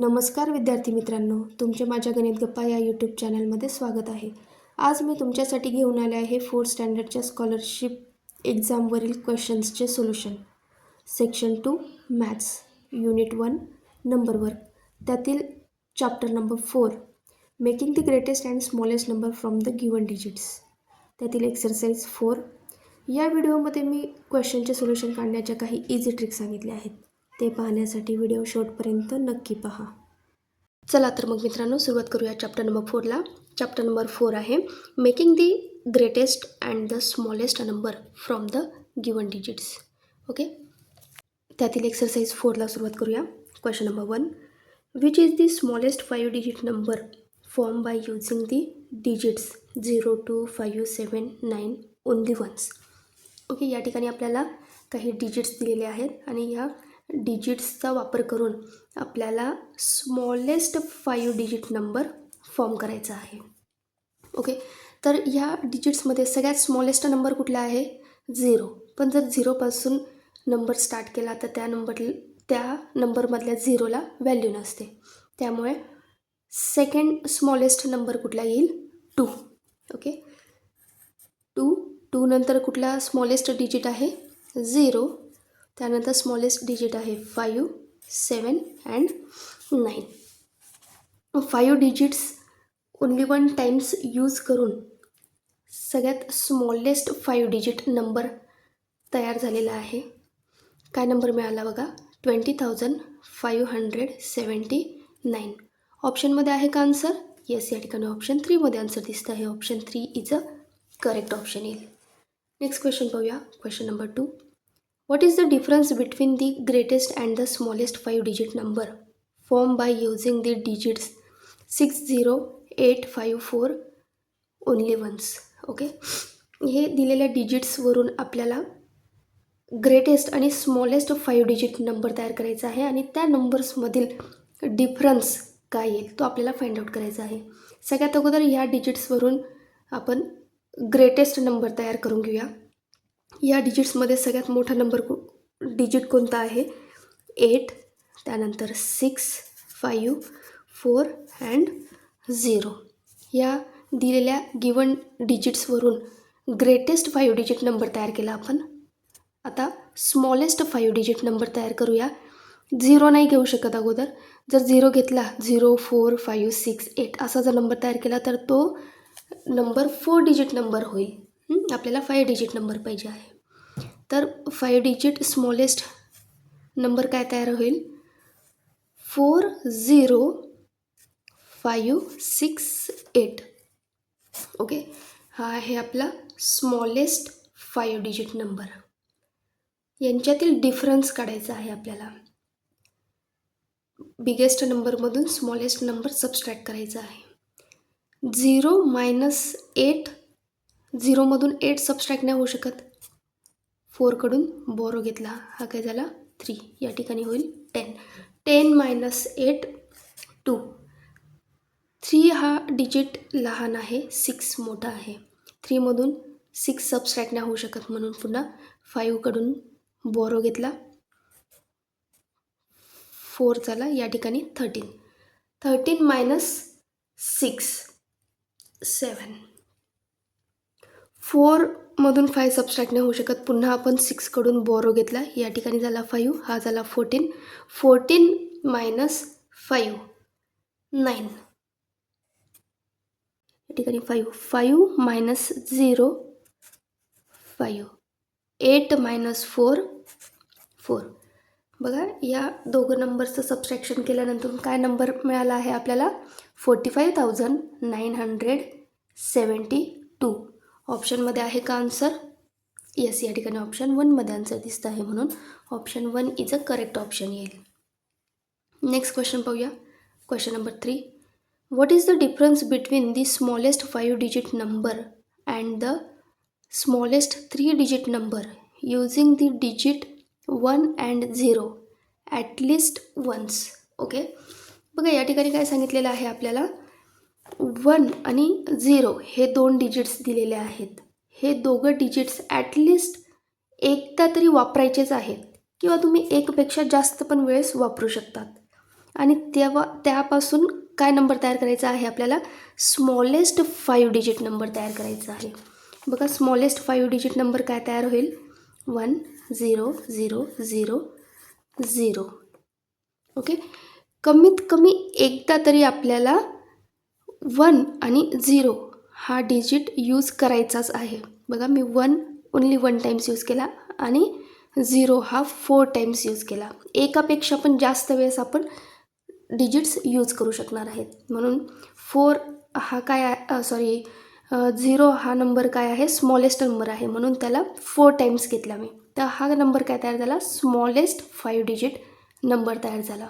नमस्कार विद्यार्थी मित्रांनो, तुमचे माझ्या गणित गप्पा या यूट्यूब चॅनलमध्ये स्वागत आहे. आज मी तुमच्यासाठी घेऊन आले आहे 4th स्टँडर्डच्या स्कॉलरशिप एक्झामवरील क्वेश्चन्सचे solution. Section 2 maths unit 1 number work, त्यातील chapter number 4 making the greatest and smallest number from the given digits, त्यातील एक्सरसाइज 4. या व्हिडिओमध्ये मी क्वेश्चनचे सोल्युशन काढण्याच्या काही इझी ट्रिक्स सांगितल्या आहेत. ते पाहण्यासाठी व्हिडिओ शेवटपर्यंत नक्की पहा. चला तर मग मित्रांनो, सुरुवात करूया चॅप्टर नंबर 4ला. चॅप्टर नंबर 4 आहे making the greatest and the smallest number from the given digits. Okay, त्यातील एक्सरसाइज 4ला सुरुवात करूया. Question number 1, which is the smallest 5 digit number form by using the digits 0, 2, 5, 7, 9 only once. Okay, या ठिकाणी आपल्याला काही digits दिलेले आहेत आणि या डिजिट्सचा वापर करून आपल्याला स्मॉलेस्ट 5 डिजिट नंबर फॉर्म करायचा आहे. ओके, तर ह्या डिजिट्समध्ये सगळ्यात स्मॉलेस्ट नंबर कुठला आहे? 0. पण जर 0पासून नंबर स्टार्ट केला तर त्या नंबरमधल्या 0ला व्हॅल्यू नसते. त्यामुळे सेकंड स्मॉलेस्ट नंबर कुठला येईल? 2. ओके, 2 नंतर कुठला स्मॉलेस्ट डिजिट आहे? 0. त्यानंतर स्मॉलेस्ट डिजिट आहे 5, 7 and 9. 5 digits only 1 times use करून सगळ्यात स्मॉलेस्ट 5 डिजिट नंबर तयार झालेला आहे. काय नंबर मिळाला बघा? 20,579. ऑप्शनमध्ये आहे का आन्सर? येस, या ठिकाणी ऑप्शन 3मध्ये आन्सर दिसतं आहे. Option 3 is a correct option येईल. नेक्स्ट क्वेश्चन पाहूया. Question number 2, what is the difference between the greatest and the smallest 5 digit number formed by using the digits 6, 0, 8, 5, 4 only ones. Okay, हे दिलेल्या डिजिट्सवरून आपल्याला greatest आणि smallest 5 digit number तयार करायचा आहे आणि त्या नंबर्समधील डिफरन्स काय येईल तो आपल्याला फाइंड आउट करायचा आहे. सगळ्यात अगोदर ह्या डिजिट्सवरून आपण ग्रेटेस्ट नंबर तयार करून घेऊया. या डिजिट्समध्ये सगळ्यात मोठा नंबर डिजिट कोणता आहे? 8, त्यानंतर 6, 5, 4 अँड 0. या दिलेल्या गिवन डिजिट्सवरून ग्रेटेस्ट 5 डिजिट नंबर तयार केला आपण. आता स्मॉलेस्ट 5 डिजिट नंबर तयार करूया. 0 नाही घेऊ शकत अगोदर. जर 0 घेतला, 0, 4, 5, 6, 8 असा जर नंबर तयार केला तर तो नंबर 4 डिजिट नंबर होईल. आपल्याला 5 डिजिट नंबर पाहिजे आहे. तर 5 डिजिट स्मॉलेस्ट नंबर काय तयार होईल? 4, 0, 5, 6, 8. ओके, हा आहे आपला स्मॉलेस्ट 5 डिजिट नंबर. यांच्यातील डिफरन्स काढायचा आहे आपल्याला. बिगेस्ट नंबरमधून स्मॉलेस्ट नंबर सबस्ट्रॅक्ट करायचा आहे. 0 - 8, 0मधून 8 सबस्ट्रॅक्ट नाही होऊ शकत. 4कडून बोरो घेतला, हा काय झाला? 3. या ठिकाणी होईल 10. 10 - 8, 2. 3 हा डिजिट लहान आहे, 6 मोठा आहे. 3मधून 6 सबस्ट्रॅक्ट नाही होऊ शकत म्हणून पुन्हा 5कडून बोरो घेतला, 4 झाला. या ठिकाणी 13. 13 - 6, 7. 4मधून 5 सबस्ट्रॅक्ट नाही होऊ शकत. पुन्हा आपण 6कडून बोरो घेतला, या ठिकाणी झाला 5, हा झाला 14. 14 - 5, 9. या ठिकाणी 5. 5 - 0, 5. 8 - 4, 4. बघा, या दोघं नंबरचं सबस्ट्रॅक्शन केल्यानंतर काय नंबर मिळाला आहे आपल्याला? 45,972. ऑप्शनमध्ये आहे का आन्सर? येस, या ठिकाणी ऑप्शन 1मध्ये आन्सर दिसतं आहे म्हणून option 1 is a correct option येईल. नेक्स्ट क्वेश्चन पाहूया. Question number 3, what is the difference between the smallest 5 digit number and the smallest 3 digit number using the digit 1 and 0 at least once. Okay, बघा या ठिकाणी काय सांगितलेलं आहे आपल्याला? 1 आणि 0 हे 2 डिजिट्स दिलेले आहेत. हे दोघं डिजिट्स ॲटलिस्ट एकदा तरी वापरायचेच आहेत किंवा तुम्ही एकपेक्षा जास्त पण वेळेस वापरू शकतात. आणि त्यापासून काय नंबर तयार करायचा आहे आपल्याला, स्मॉलेस्ट 5 डिजिट नंबर तयार करायचा आहे. बघा स्मॉलेस्ट 5 डिजिट नंबर काय तयार होईल, 1 0 0 0 0. ओके, कमीत कमी एकदा तरी आपल्याला 1 आणि 0 हा डिजिट यूज करायचाच आहे. बघा मी 1 ओन्ली 1 टाइम्स यूज केला आणि 0 हा 4 टाइम्स यूज केला. एकापेक्षा पण जास्त वेळेस आपण डिजिट्स यूज करू शकणार आहेत. म्हणून 4 हा काय आहे, 0 हा नंबर काय आहे, स्मॉलेस्ट नंबर आहे, म्हणून त्याला 4 टाइम्स घेतला मी. तर हा नंबर काय तयार झाला, स्मॉलेस्ट 5 डिजिट नंबर तयार झाला.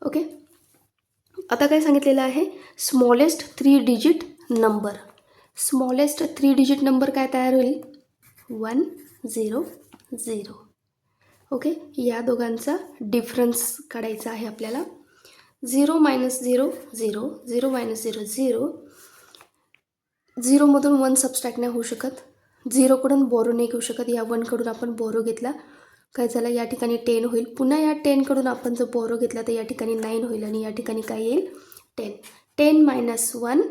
ओके, आता काय सांगितलेलं आहे, smallest 3 digit number. Smallest 3 digit number काय तयार होईल, 1 0 0. ओके, या दोघांचा डिफरन्स काढायचा आहे आपल्याला. 0 - 0 0, 0 - 0 0. 0मधून 1 सबस्ट्रॅक्ट नाही होऊ शकत, 0कडून बोरो नाही घेऊ शकत. या 1कडून आपण बोरो घेतला, काय झालं, या ठिकाणी 10 होईल. पुन्हा या 10कडून आपण जर बोरो घेतला तर या ठिकाणी 9 होईल आणि या ठिकाणी काय येईल, 10. 10 - 1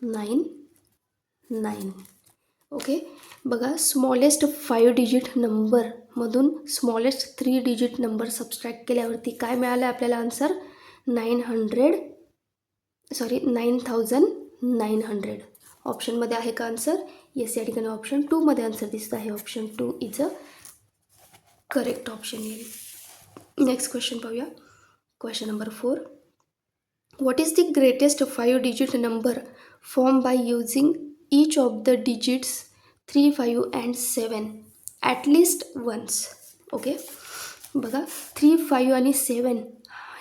9 9. ओके, बघा स्मॉलेस्ट 5 डिजिट नंबरमधून स्मॉलेस्ट 3 डिजिट नंबर सबस्ट्रॅक्ट केल्यावरती काय मिळालं आपल्याला आन्सर, 9900. ऑप्शनमध्ये आहे का आन्सर, येस. या ठिकाणी ऑप्शन 2मध्ये आन्सर दिसतं आहे. Option 2 is a correct option येईल. नेक्स्ट क्वेश्चन पाहूया. Question number 4. What is the greatest 5 digit number form by using each of the digits 3, 5 and 7 at least once. Okay, बघा 3, 5 आणि 7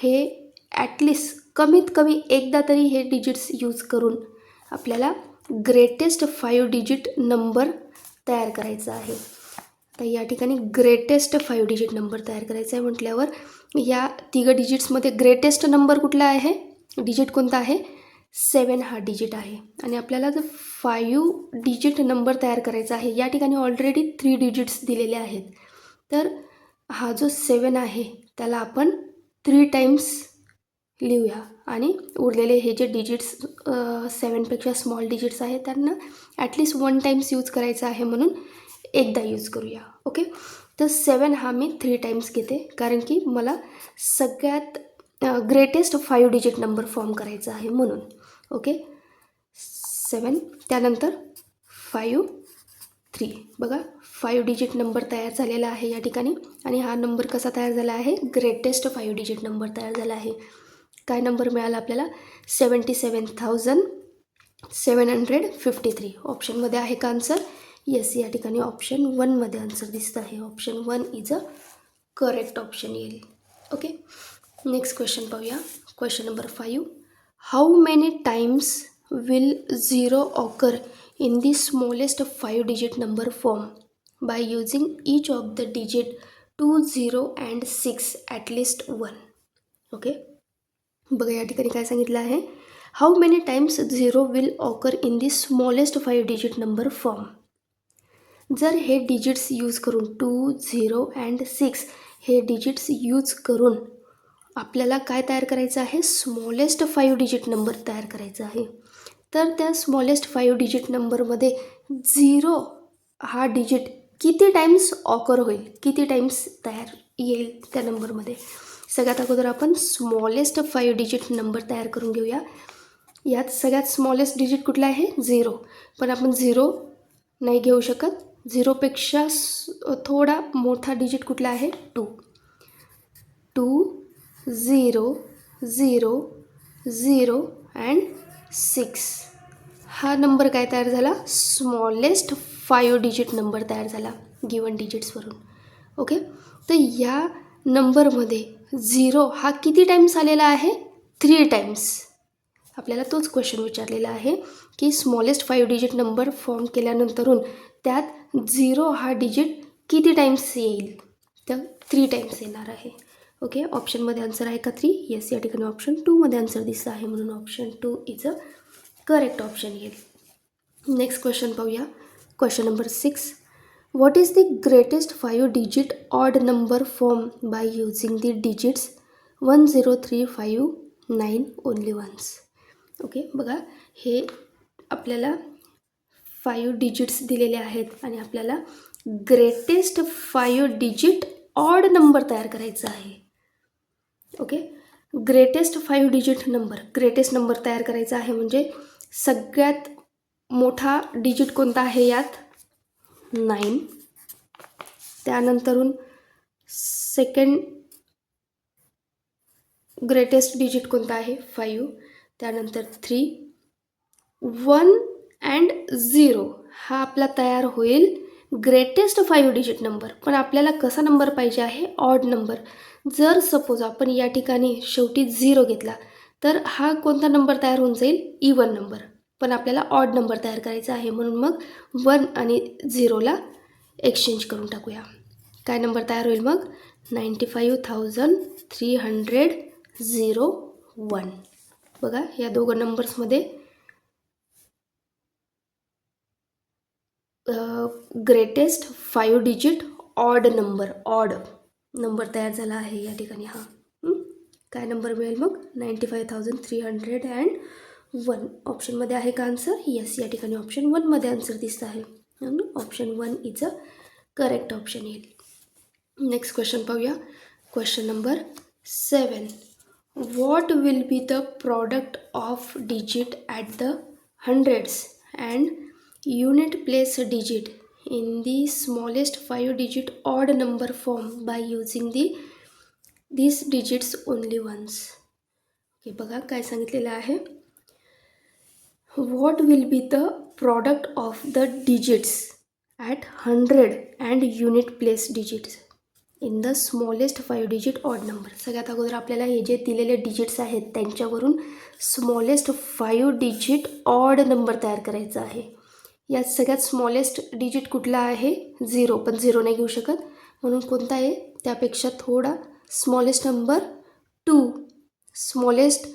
हे at least कमीत कमी एकदा तरी हे डिजिट्स यूज करून आपल्याला ग्रेटेस्ट 5 डिजिट नंबर तयार करायचा आहे. तर या ठिकाणी ग्रेटेस्ट 5 डिजिट नंबर तयार करायचा आहे म्हटल्यावर या तिघं डिजिट्समध्ये ग्रेटेस्ट नंबर कुठला आहे, डिजिट कोणता आहे, 7 हा डिजिट आहे. आणि आपल्याला जर 5 डिजिट नंबर तयार करायचा आहे, या ठिकाणी ऑलरेडी 3 डिजिट्स दिलेले आहेत. तर हा जो 7 आहे त्याला आपण 3 टाइम्स लिहूया आणि उरलेले हे जे डिजिट्स 7पेक्षा स्मॉल डिजिट्स आहेत त्यांना ॲटलिस्ट 1 टाइम्स यूज करायचा आहे, म्हणून एकदा यूज करूया. ओके, तर 7 हा मी 3 टाइम्स घेते, कारण की मला सगळ्यात ग्रेटेस्ट 5 डिजिट नंबर फॉर्म करायचा आहे म्हणून. ओके, 7 त्यानंतर 5 3. बघा 5 डिजिट नंबर तयार झालेला आहे या ठिकाणी आणि हा नंबर कसा तयार झाला आहे, ग्रेटेस्ट 5 डिजिट नंबर तयार झाला आहे. काय नंबर मिळाला आपल्याला, 77,753. ऑप्शनमध्ये आहे का आन्सर, येस. या ठिकाणी ऑप्शन 1मध्ये आन्सर दिसतं आहे. Option 1 is a correct option येईल. ओके, नेक्स्ट क्वेश्चन पाहूया. Question number 5. How many times will 0 occur in the smallest 5 digit number form by using each of the digit 2, 0 and 6 at least 1. Okay, बघा या ठिकाणी काय सांगितलं आहे, how many times 0 will occur in the smallest 5 digit number form. जर हे digits use करून 2, 0 and 6 हे डिजिट्स यूज करून आपल्याला काय तयार करायचं आहे, स्मॉलेस्ट 5 डिजिट नंबर तयार करायचा आहे. तर त्या स्मॉलेस्ट 5 डिजिट नंबरमध्ये 0 हा डिजिट किती टाइम्स ऑकर होईल, किती टाइम्स तयार येईल त्या नंबरमध्ये. सगळ्यात अगोदर आपण स्मॉलेस्ट 5 डिजिट नंबर तयार करून घेऊया. यात सगळ्यात स्मॉलेस्ट डिजिट कुठला आहे, 0. पण आपण 0 नाही घेऊ शकत, 0पेक्षा थोडा मोठा डिजिट कुठला आहे, 2. 2 0 0 0 अँड 6 हा नंबर काय तयार झाला, स्मॉलेस्ट 5 डिजिट नंबर तयार झाला गिवन डिजिट्सवरून. ओके, तर या नंबरमध्ये 0 हा किती टाइम्स आलेला आहे, 3 टाइम्स. आपल्याला तोच क्वेश्चन विचारलेला आहे की स्मॉलेस्ट 5 डिजिट नंबर फॉर्म केल्यानंतरून त्यात 0 हा डिजिट किती टाइम्स येईल, तर 3 टाइम्स येणार आहे. ओके, ऑप्शनमध्ये आन्सर आहे का 3, येस. या ठिकाणी ऑप्शन 2मध्ये आन्सर दिसतं आहे, म्हणून option 2 is a correct option येईल. नेक्स्ट क्वेश्चन पाहूया. Question number 6. What is the greatest 5 digit odd number form by using the digits 1035 only once. Okay, बघा हे आपल्याला 5 डिजिट्स दिलेले आहेत आणि आपल्याला ग्रेटेस्ट 5 डिजिट ऑड नंबर तयार करायचा आहे. Okay, greatest 5 digit number, greatest number तयार करायचा आहे म्हणजे सगळ्यात मोठा डिजिट कोणता आहे यात 9, त्यानंतरून सेकंड ग्रेटेस्ट डिजिट कोणता आहे 5, त्यानंतर 3, 1 अँड 0 हा आपला तयार होईल ग्रेटेस्ट 5 डिजिट नंबर. पण आपल्याला कसा नंबर पाहिजे आहे ऑड नंबर. जर सपोज आपण या ठिकाणी शेवटी 0 घेतला तर हा कोणता नंबर तयार होऊन जाईल इवन नंबर. पण आपल्याला ऑड नंबर तयार करायचा आहे म्हणून मग 1 आणि 0ला एक्सचेंज करून टाकूया. काय नंबर तयार होईल मग 95,301. बघा या दोघं नंबर्समध्ये ग्रेटेस्ट 5 डिजिट ऑड नंबर तयार झाला आहे या ठिकाणी. हा काय नंबर मिळेल मग 95,301. ऑप्शनमध्ये आहे का आन्सर? येस, या ठिकाणी ऑप्शन 1मध्ये आन्सर दिसत आहे. Option 1 is a correct option येईल. नेक्स्ट क्वेश्चन पाहूया. Question number 7. What will be the product of digit at the hundreds and unit place digit in the smallest 5 digit odd number form by using these digits only once? Okay, बघा काय सांगितलेलं आहे. What will be the product of the digits at 100 and unit place digits in the smallest 5 digit odd number? सगळ्यात अगोदर आपल्याला हे जे दिलेले डिजिट्स आहेत त्यांच्यावरून स्मॉलेस्ट 5 डिजिट ऑड नंबर तयार करायचा आहे. यात सगळ्यात स्मॉलेस्ट डिजिट कुठला आहे 0, पण 0 नाही घेऊ शकत म्हणून कोणता आहे त्यापेक्षा थोडा smallest number 2. Smallest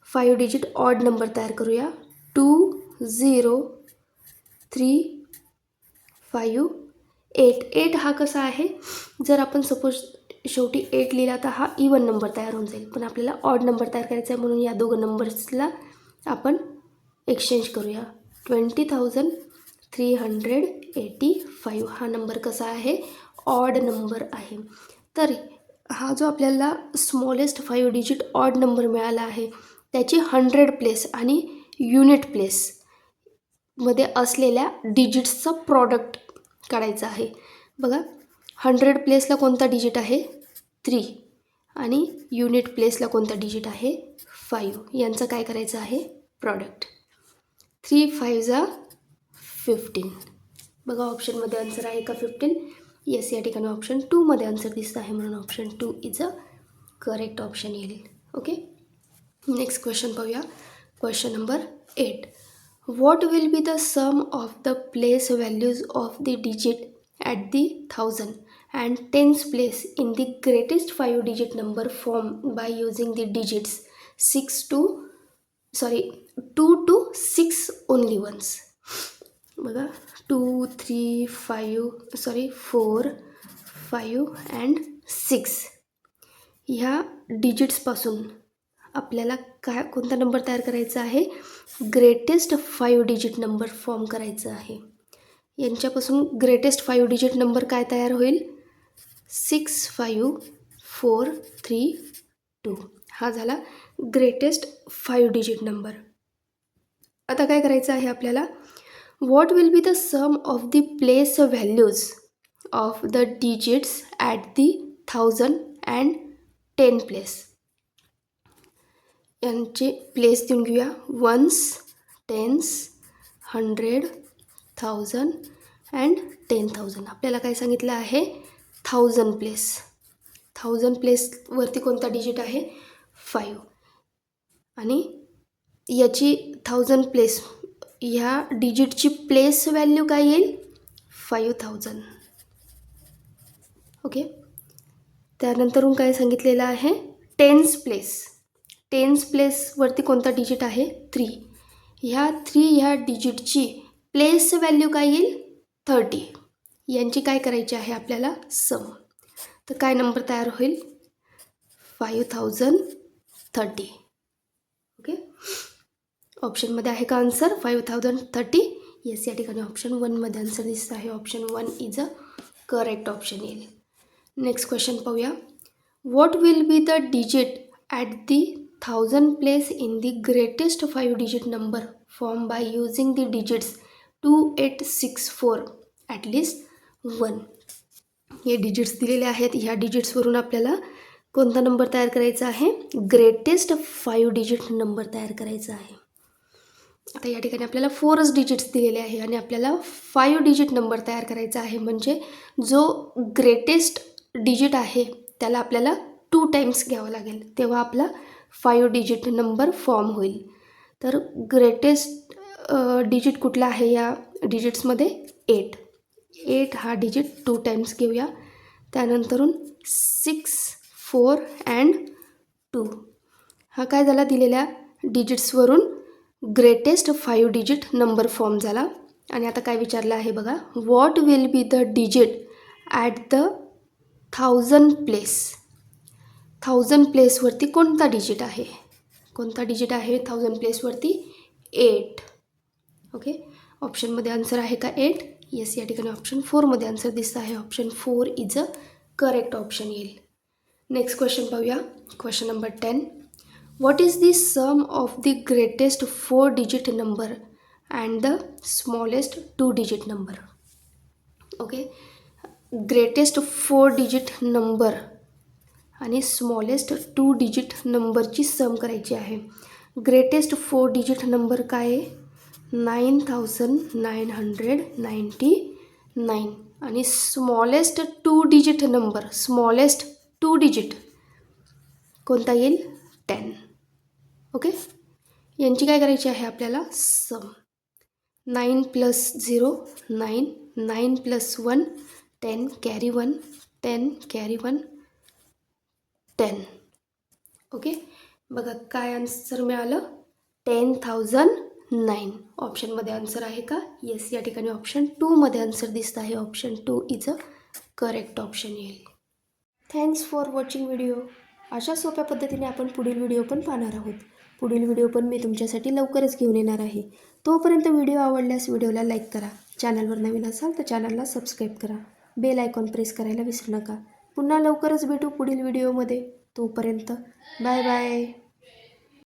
5 digit odd number तयार करूया. 2035 हा कसा आहे, जर आपण सपोज शेवटी 8 लिहिला तर हा इवन नंबर तयार होऊन जाईल. पण आपल्याला ऑड नंबर तयार करायचा आहे म्हणून या दोघं नंबर्सला आपण एक्सचेंज करूया. 20,385 हा नंबर कसा आहे ऑड नंबर आहे. तर हा जो आपल्याला स्मॉलेस्ट 5 डिजिट ऑड नंबर मिळाला आहे त्याची 100 प्लेस आणि युनिट प्लेसमध्ये असलेल्या डिजिट्सचं प्रॉडक्ट काढायचं आहे. बघा 100 प्लेसला कोणता डिजिट आहे 3 आणि युनिट प्लेसला कोणता डिजिट आहे 5. यांचं काय करायचं आहे प्रॉडक्ट. 3 5 15. बघा ऑप्शनमध्ये आन्सर आहे का 15? येस, या ठिकाणी ऑप्शन 2मध्ये आन्सर दिसत आहे म्हणून option 2 is a correct option येईल. ओके, नेक्स्ट क्वेश्चन पाहूया. Question number 8. What will be the sum of the place values of the digit at the 1000 and tens place in the greatest 5 digit number form by using the digits 2 to 6 only once? बघा 2 3 4 5 and 6 ह्या डिजिट्सपासून आपल्याला कोणता number तयार करायचा आहे greatest 5 digit number form करायचं आहे. यांच्यापासून ग्रेटेस्ट 5 डिजिट नंबर काय तयार होईल 65432. हा झाला ग्रेटेस्ट 5 डिजिट नंबर. आता काय करायचं आहे आपल्याला what will be the sum of the place values of the digits at the 1000 and 10 place. यांचे प्लेस देऊन घेऊया. 1s, 10s, 100, 1000 and 10,000. आपल्याला काय सांगितलं आहे 1000 प्लेस. 1000 प्लेसवरती कोणता डिजिट आहे 5 आणि याची 1000 प्लेस ह्या डिजिटची प्लेस व्हॅल्यू काय येईल 5000. ओके, त्यानंतरून काय सांगितलेलं आहे टेन्स प्लेसवरती कोणता डिजिट आहे 3. ह्या डिजिटची प्लेस व्हॅल्यू काय येईल 30. यांची काय करायची आहे आपल्याला सम. तर काय नंबर तयार होईल 5030. ओके, ऑप्शनमध्ये आहे का आन्सर 5030? येस, या ठिकाणी ऑप्शन 1मध्ये आन्सर दिसतं आहे. Option 1 is a correct option येईल. नेक्स्ट क्वेश्चन पाहूया. What will be the digit at the 1000 place in the greatest 5 digit number form by using the digits 2864 at least 1. हे digits दिलेले आहेत. ह्या डिजिट्सवरून आपल्याला कोणता नंबर तयार करायचा आहे? ग्रेटेस्ट 5 डिजिट नंबर तयार करायचा आहे. आता या ठिकाणी आपल्याला 4च डिजिट्स दिलेले आहे आणि आपल्याला 5 डिजिट नंबर तयार करायचा आहे. म्हणजे जो ग्रेटेस्ट डिजिट आहे त्याला आपल्याला 2 टाइम्स घ्यावं लागेल, तेव्हा आपला 5 डिजिट नंबर फॉर्म होईल. तर ग्रेटेस्ट डिजिट कुठला आहे या डिजिट्समध्ये? 8 हा डिजिट 2 टाइम्स घेऊया. त्यानंतरून 6, 4 अँड 2 हा काय झाला? दिलेल्या डिजिट्सवरून ग्रेटेस्ट 5 डिजिट नंबर फॉर्म झाला. आणि आता काय विचारलं आहे बघा, what will be the digit at the 1000 place. 1000 प्लेसवरती कोणता डिजिट आहे? कोणता डिजिट आहे 1000 प्लेसवरती? 8. ओके, ऑप्शनमध्ये आन्सर आहे का 8? येस, या ठिकाणी ऑप्शन 4मध्ये आन्सर दिसतं आहे. Option 4 is a correct option येईल. नेक्स्ट क्वेश्चन पाहूया. Question number 10. What is the sum of the greatest 4 digit number and the smallest 2 digit number? Okay, greatest 4 digit number आणि smallest 2 digit नंबरची sum करायची आहे. Greatest 4 digit number काय आहे? 9999 आणि smallest 2 digit number, smallest 2 digit कोणता येईल? 10. Okay, यांची काय करायची आहे आपल्याला? सम. 9 + 0 9, 9 + 1 10 कॅरी 1, 10 कॅरी 1 10. ओके, बघा काय आन्सर मिळालं? 10,009. ऑप्शनमध्ये आन्सर आहे का? येस, या ठिकाणी ऑप्शन 2मध्ये आन्सर दिसतं आहे. Option 2 is a correct option येईल. Thanks for watching video. अशा सोप्या पद्धतीने आपण पुढील व्हिडिओ पण पाहणार आहोत. पुढील व्हिडिओ पण मी तुमच्यासाठी लवकरच घेऊन येणार आहे. तोपर्यंत व्हिडिओ आवडल्यास व्हिडिओला लाईक करा. चॅनलवर नवीन असाल तर चॅनलला सबस्क्राईब करा. बेल आयकॉन प्रेस करायला विसरू नका. पुन्हा लवकरच भेटू पुढील व्हिडिओमध्ये. तोपर्यंत बाय बाय.